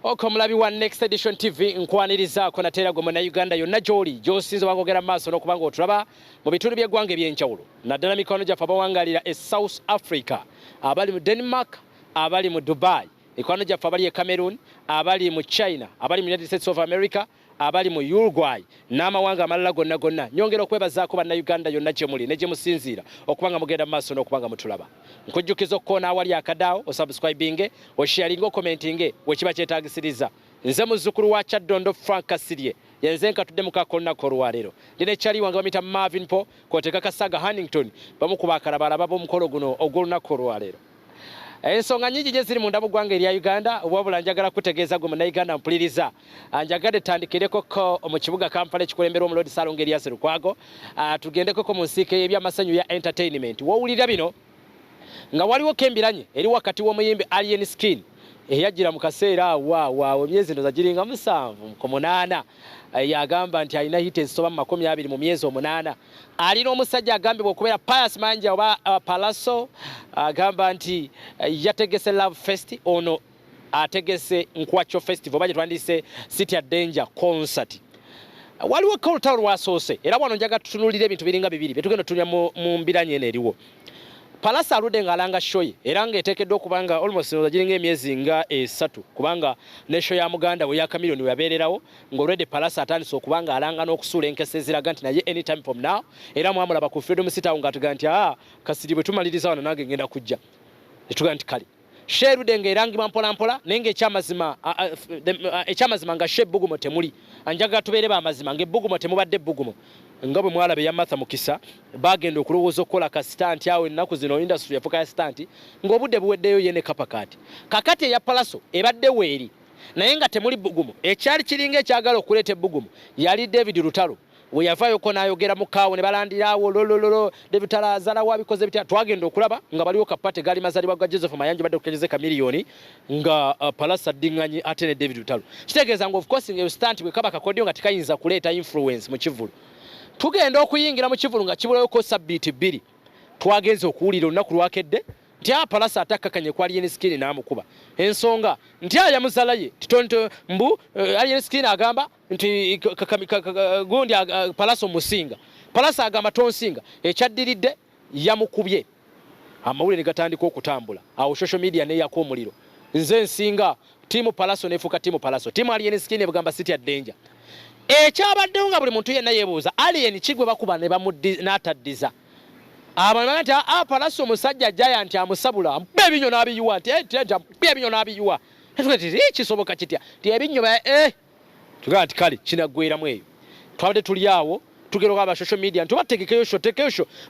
Okomulabi wa Next Edition TV nkwaniriza ko natera gwe na Uganda yonna joli josinze wangogera maaso n'okubanga otulaba mu bitundu by'eggwanga eby'enjawulo naddala mikono gya abawangalira e South Africa abali mu Denmark abali mu Dubai mikono gya abali e Cameroon abali mu China abali mu United States of America abali mu Uruguay n'amawanga amalala gonna nyongera okwebazaako banna Uganda yonna gye muli ne gye musinziira okubanga mugenda maaso n'okubanga mutulaba nkujjukiza okkoona awali akadaawo osubscribinge osharinge okommentinge wekiba kyetaagisiriza nze muzzukulu wa Kyaddondo Frank Kasirye yenze nkatudde mu kakolonako olwaleero ndina ekyali wange bamuyita Marvin Po koteka Kasaga Huntington bamukuba akalabalaba b'omukolo guno ogw'olunaku olwaleero. Ensonga nyingi gye ziri mu ndabugwanga erya Uganda wabula njagala kutegeeza gwe munnayuganda mpuliriza njagadde tandikireko ko mu kibuga Kampala ekikulemberwa omulodi Salongo Erias Lukwago tugendeko ko mu nsiike y'ebyamasanyu ya entertainment wowulira bino nga waliwo kembiranye eri wakati w'omuyimbi Alien Skin eyajjira mu kaseera waawo emyezi ndoza giringa 7 ku 8 yagamba nti alina hit ezisoba mu 20 mu myezi 8 alina omusajja Agambye bw'okubeera Pius Manja oba Pallaso agamba nti yategese Love Fest ono ategese Nkwacho Festival baje twandise City at Danger concert waliwo kolta lwasoose era wano njaga tutunulire ebintu biringa bibiri betugenda tunya mu mbiranye ene eriwo Pallaso alude ngalanga shoye era ngetekeddwa okubanga almost giringa emyezi nga 3 kubanga ne show ya Muganda we ya Chameleone yabeererawo ng'olwedde Pallaso atandise okubanga alanga n'okusuula enkese eziraga nti naye anytime from now era mwamulaba ku Freedom City nga tuga nti Kasiri bwe tumaliriza wano nange ngenda kujja etuga nti kale sherude ngerangima mpola nenge ekyamazima nga Bugumo temuli anjaga tubeere ba mazima ng'ebbugumo temubadde Bugumo nga bwe mwalabe ya Martha Mukisa bagenda okulowooza okukola ka stunt awo ennaku zino industry yafuka ya stunt ng'obudde buweddeyo yene kapakati kakati eya Pallaso ebadde weeri naye nga temuli Bugumo ekyali kiringa ekyagala okuleeta Bugumo yali David Lutalo we yavaayo ko n'ayogera mu kaawo ne balandirawo lolololo David Lutalo azala wabikoze bitya twagenda okulaba nga baliwo kapate gali mazalibwa ga Joseph Mayanja badde okukenyeza ka miliyoni nga Pallaso addinganye ate ne David Lutalo kitegeeza nga of course nga stunt bwe kaba kakodyo nga tikayinza kuleeta influence mu Kivulu tugenda okuyingira mu Kivulu nga kibulayo ko sabbiiti 2 twagenze okuwulira olunaku lwakedde nti Pallaso atakakanye kwa Alien Skin n'amukuba ensonga nti yamuzalaye titonto mbu Alien Skin agamba nti gundi Pallaso musinga Pallaso agamba tonsinga ekyaddiridde yamukubye amawulire ne gatandika okutambula awo social media ne yakomuliro nze nsinga timu Pallaso nefuka timu Pallaso timu Alien Skin ebugamba City at Danger ekyabaddewo nga buli muntu yenna yeebuuza Alien kigwe bakuba ne n'ataddiza abantu nti Pallaso omusajja Giant amusabula mpe ebinyo n'abiyuwa nti mpe ebinyo n'abiyuwa kisoboka kitya ti ebinyo tugamba nti kale kinaggweramu eyo twabadde tuli awo tugeroka aba social media nti bategekeyo sho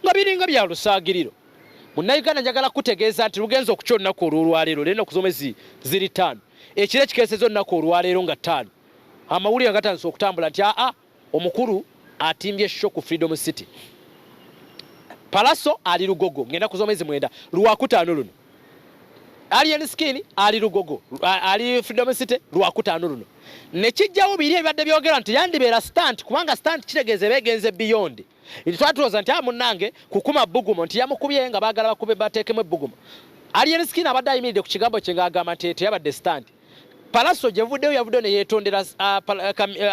nga biringa bya lusaagiriro munnayuganda njagala kutegeeza nti lugenza okukya olunaku olwolwaleero lena okuzomezi ziri 5 ekiro ekikeeseza olunaku olwaleero nga 5 amawulire agatandise okutambula nti omukulu atimbye show ku Freedom City Pallaso ali Lugogo ngenda kuzomezi 9 lwakutaano luno Alien Skin ali Lugogo ali Freedom City lwakutaano luno nekijjawo biri ebadde byogera nti yandibeera stunt kubanga stunt kitegeeze begenze beyond twatuloza nti munnange kukuma Bugumo nti yamukubye nga baagala bakube bateekemu Bugumo Alien Skin abadde ayimiridde ku kigambo kye ng'agamba nti teyabadde stunt Pallaso gyevuddeyo yavuddeyo ne yeetondera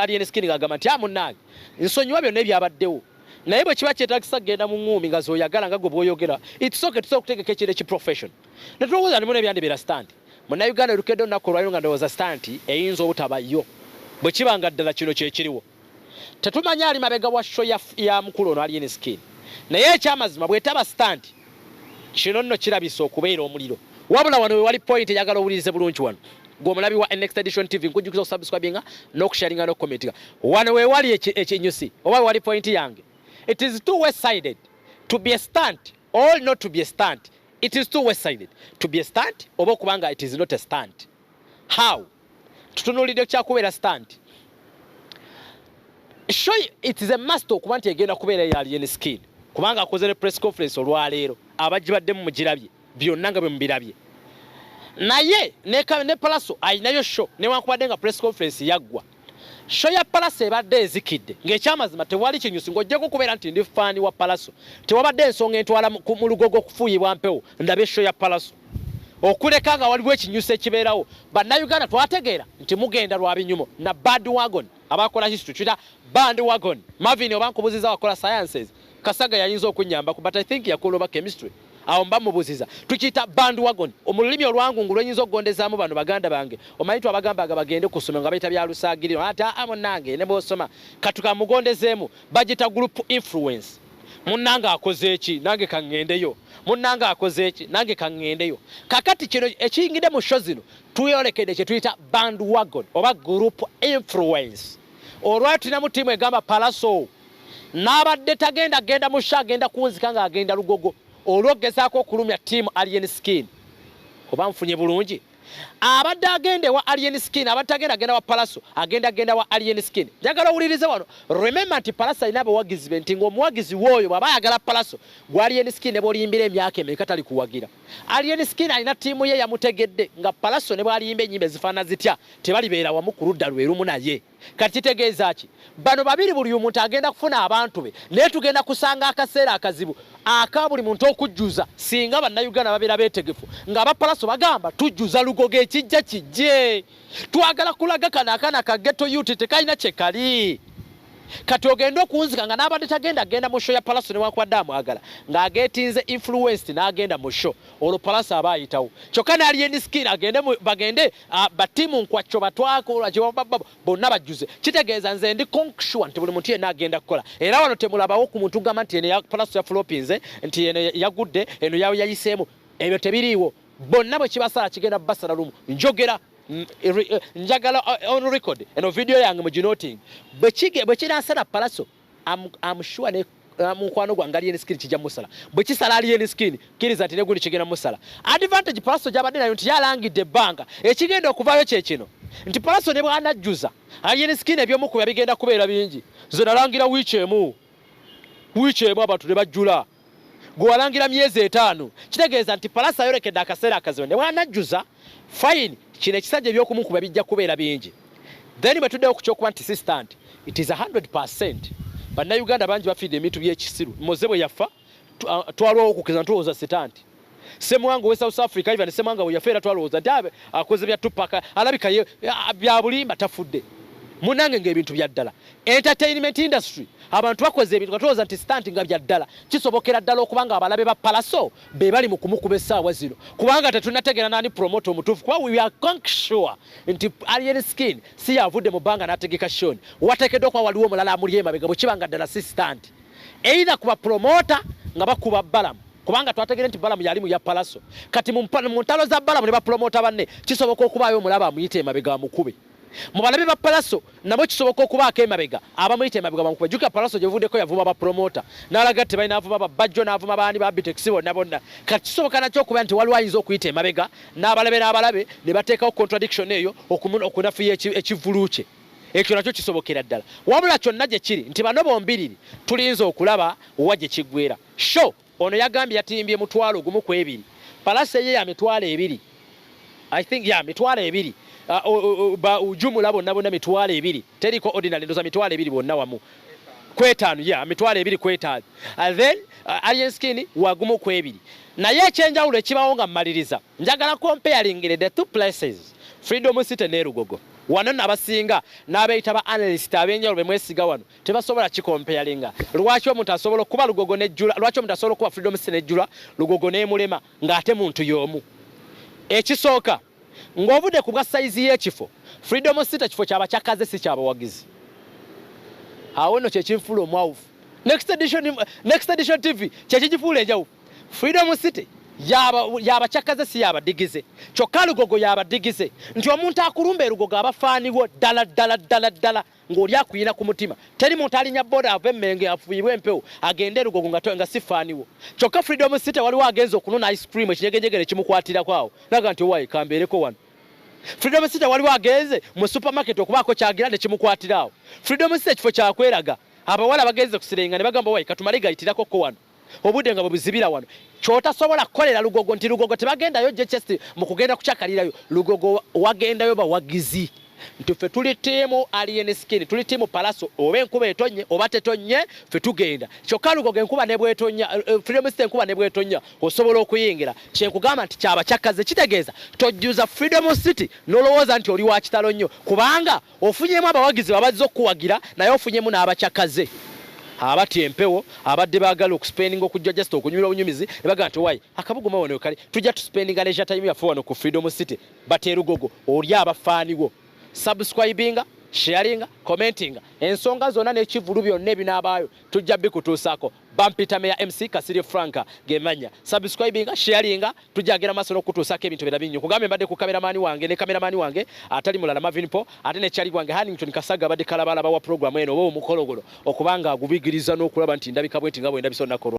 Alien Skin ng'agamba nti munnange nsonyiwa byonna ebyabaddewo naye bwe kiba kyetagisa genda mu ngumi nga zoyagala nga gwe bw'oyogera tusoke okutegeka ekiro ekiprofession ne tulowooza ndimu nebyandibeera stunt munnayuganda lukedde olunaku olwaliro nga ndowooza stunt eyinza obutabayo bwe kiba nga ddala kino kyekiriwo tetumanya ali mabega wa show ya mukulu ono Alien Skin naye ekyamazima bwetaba stunt kino nno kirabisa okubeera omuliro wabula wano we wali point eyagala owulirize bulungi wano gw'omulabi wa Next Edition TV nkujjukiza okusubscribinga n'okusharinga n'okukomentinga wano we wali ekinyusi oba we wali point yange. It is too one-sided to be a stunt or not to be a stunt. It is too one-sided to be a stunt oba okubanga it is not a stunt. How? Tutunulidde kyakubeera stunt. Sure, it is a must okuba nti egenda kubeera ya Alien Skin kubanga akoze ne press conference olwaleero abagibaddemu mugirabye byonna nga bwe mubirabye naye ne Pallaso ayinayo show newankubadde nga press conference yaggwa show ya Pallaso ebadde ezikidde ng'ekyamazima tewali kinyusi ng'ojjako kubeera nti ndi faani wa Pallaso tewabadde ensonga entwala mu Lugogo kufuuyibwa mpewo ndabe show ya Pallaso okuleka nga waliwo ekinyusa ekibeerawo bannayuganda twategeera nti mugenda lwa binyumo na bandwagon abakola history tuyita bandwagon Marvin obankubuziza wakola sciences Kasaga yayinza okunyamba but I think yakola chemistry awo mba mubuziza tukiyita bandwagon omulimi olwangu ngulwenyiza okugondezaamu bano baganda bange omanyi abagambaga bagende kusoma nga bayita bya lusaagiriro ata amonange ne bosoma katuka mugondezeemu bagita group influence munnanga akoze eki nange kangendeyo munnanga akoze eki nange kangendeyo kakati kino ekiyingide mu show zino tuyolekedde kye tuyita bandwagon oba group influence olwali tulina mu tiimu egamba Pallaso n'abadde tagenda mu show agenda kunzika nga agenda lugogo olwogezaako okulumya tiimu Alien Skin oba nfunye bulungi abadde agende wa Alien Skin abadde agenda wa Pallaso agenda wa Alien Skin njagala owulirize wano remember nti Pallaso alina abawagizi be nti ng'omuwagizi w'oyo bw'aba ayagala Pallaso gwa Alien Skin ne bw'oliyimbira emyaka emeka tali kuwagira Alien Skin alina tiimu ye yamutegedde nga Pallaso ne bw'aliyimba ennyimba ezifaana zitya tebalibeera wamu ku ludda lwe lumu naye kati kitegeeza ki bano babiri buli omuntu agenda kufuna abantu be naye tugenda kusanga akaseera akazibu aka buli muntu okujjuza singa bannayuganda babeera beetegefu nga aba Pallaso bagamba tujjuza lugogo ekijja kijje twagala kulaga kana akana ka ghetto youth tekalina kye kali kati ogenda okunzika nga n'abadde agenda mu show ya Pallaso ne wakwadde amwagala ng'ageetinze influenced n'agenda mu show olwo Pallaso aba ayitawo kyokka n'Alien Skin bagende batiimu nkwacco batwakola bonna bajjuze kitegeeza nze ndi conksure nti buli muntu yenna agenda kukola era wano temulabawo ku muntu gamba nti eno Pallaso yafulopinze nti eno yagudde eno yayiseemu ebyo tebiriiwo bonna bwe kibasala kigenda basala lumu njogera njagala on record eno video yange mu ginoting bwe kinansala Pallaso I'm sure ne mukwano gwange Alien Skin kijja musala bwe kisala Alien Skin kiriza nti negundi kigenda musala advantage Pallaso gyabadde nayo nti yalangidde ebbanga ekigenda okuvayo kye kino nti Pallaso ne bwanajjuza Alien Skin ebyomukuba bigenda kubeera bingi ze nalangira wiiki emu abantu ne bajjula gwe walangira myezi 5 kitegeeza nti Pallaso ayolekedde akaseera akazibu ne bwanajjuza fine kino ekisajja ebyokumukuba bijja kubeera bingi then bwe tuddeyo ku kyokuba nti assistant it is 100% bannayuganda bangi bafiidde emintu by'ekisiru moze bwe yafa twalwawo okukeza ntulowooza sitanti Semwango we South Africa even Semwango we yafeera twalowooza nti akoze bya Tupac alabika bya bulimba tafudde munange ng'ebintu bya ddala entertainment industry abantu bakoze ebintu katulowooza nti stunt nga bya ddala kisobokera ddala okubanga abalabe ba Pallaso be bali mu kumukuba essaawa zino kubanga tetunategeera nani promote omutuufu kuba we are sure nti Alien Skin si yavudde mu bbanga n'ategeka shoni wateekeddwa okuba waliwo omulala amuli emabega bwe kibanga ddala si stunt either kuba promoter nga bakuba balamu kubanga twategere nti balamu yali mu ya Pallaso kati mu ntalo za balamu ne bapromota banne kisoboka okubaayo omulaba amuyite emabega amukube mu balabe ba Pallaso nabo kisoboka okubaako emabega abamuyite emabega bamukube juka Pallaso gyevuddeko yavuma ba promoter n'alaga ati balina avuma ba Bajjo n'avuma baani ba Bitex bonna bonna kati kisoboka nakyo okuba nti waliwo ayinza okuyita emabega n'abalabe ne bateekawo contradiction eyo okunafuya ekivulu kye ekyo nakyo kisobokera ddala wabula kyonna gye kiri nti bano bombiriri tulinza okulaba wa gye kiggwera sho ono yagambye yatimbye mutwalo gumu ku ebiri Pallaso ye ya mitwalo ebiri I think ya mitwalo ebiri ujumula bonna mitwalo ebiri teriko ordinary ndoza mitwalo ebiri bonna wamu kwetano ya mitwalo ebiri kwetano and then Alien Skin wagumu ku ebiri naye ekyenjawulo ekibawo nga mmaliriza njagala comparing the two places Freedom City ne Lugogo wano nabasinga n'abayita ba analyst abenjawulo bemwesiga wano tebasobola kikomparinga lwaki omuntu asobola okuba Lugogo nejjula lwaki omuntu asobola okuba Freedom City nejjula Lugogo n'emulema ng'ate muntu y'omu ekisooka ng'ovudde ku bwa sayizi y'ekifo Freedom City kifo ky'abakyakaze si kyabawagizi awo nno kyekinfuula omwawufu next edition TV kyekigifuula enjawufu Freedom City yabakyakaze si yabadigize kyokka Lugogo yabadigize nti omuntu akulumba erugogo abafaaniwo ddala ng'oli akuyina ku mutima teri muntu alinya boda ava emmenge afuuyibwa empewo agende Lugogo nga sifaaniwo kyokka Freedom City waliwo agenza okunona ice cream ekinyegenjegere kimukwatirako awo naga nti owaye kambeereko wano Freedom City waliwo agenze mu supermarket okubaako kyagira ne kimukwatira awo Freedom City ekifo kyakweraga abawala bagenze kusirenga ne bagamba wayi katumale gayitirako ko wano obudde nga bubizibira wano kyotasobola kukolera Lugogo nti Lugogo tebagendayo je chest mu kugenda kucyakalirayo Lugogo wagendayo bawagizi Ntufe tuli timu alien skin, tuli timu Pallaso, oba enkuba etonye oba tetonye fe tugenda. Kyokka enkuba ne bwetonya, Freedom City enkuba ne bwetonya osobola okuyingira. Kyenkugamba nti kyaba kyakaze kitegeeza tojjuza Freedom City nolowooza nti oli wa kitalo nnyo kubanga ofunyemu abawagizi babazze okuwagira naye ofunyemu n'abakyakaze. Abati empewo abadde baagala okuspendinga okujja just okunyumira obunyumizi ne bagamba nti wayi akabugu mawono kali tujja tuspendinga leisure time yaffe wano ku Freedom City bateerugogo oli abafaaniwo subscribinga sharinga commentinga ensonga zonna n'ekivulu byonna ebinaabaayo tujja bikutuusaako bampita meya MC Kasirye Franka gemanya subscribinga sharinga tujagera maaso n'okutuusaako ebintu bira binyo kugambe mbadde ku kameramani wange ne kameramani wange atali mulala Mavinpo ate ne kyali gwange Hannington Kasaga badde kalabalaba wa program eno oba omukolo guno okubanga agubigiriza n'okulaba nti ndabika bwe nti nga bwe ndabisonnako